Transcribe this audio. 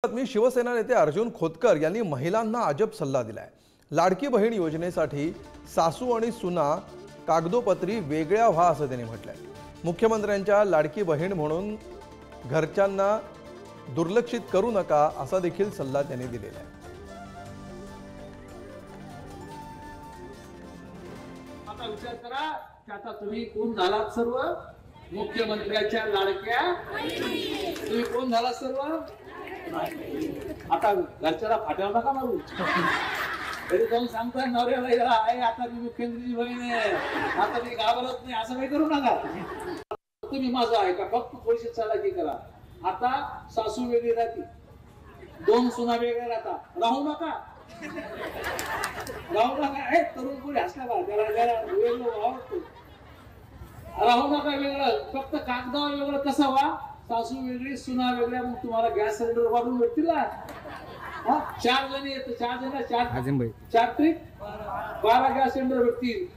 मी शिवसेना नेते अर्जुन खोतकर यांनी महिलांना अजब सल्ला दिलाय। लाडकी बहीण योजनेसाठी सासू आणि सुना कागदोपत्री वेगळ्या व्हा असं त्यांनी म्हटलंय। मुख्यमंत्र्यांच्या लाडकी बहीण म्हणून घरच्यांना दुर्लक्षित करू नका असा देखील सल्ला त्यांनी दिलेला आहे। आता विचार करा की आता तुम्ही कोण झालात सर्व मुख्यमंत्र्यांच्या लाडक्या तुम्ही कोण झाला सर्व आता घरच्याला फाट्यावर नका मारू तरी जाऊन सांगता नवऱ्याला आहे आता मी मुख्यमंत्रीची बहीण आहे आता मी घाबरत नाही असं काही करू नका। तुम्ही माझं आहे का फक्त पैसे चालाकी करा। आता सासू वेगळी राहते दोन सुना वेगळ्या राहता राहू नका तरुण पुढे हसला बा त्याला वेगळं आवडतो राहू नका वेगळं फक्त कागदावर वेगळं कसं व्हा सासू वेगळी सुना वेगळ्या मग तुम्हाला गॅस सिलेंडर वाढून भेटतील ना। 4 जण येत 4 जण 4 त्रिक 12 गॅस सिलेंडर भेटतील।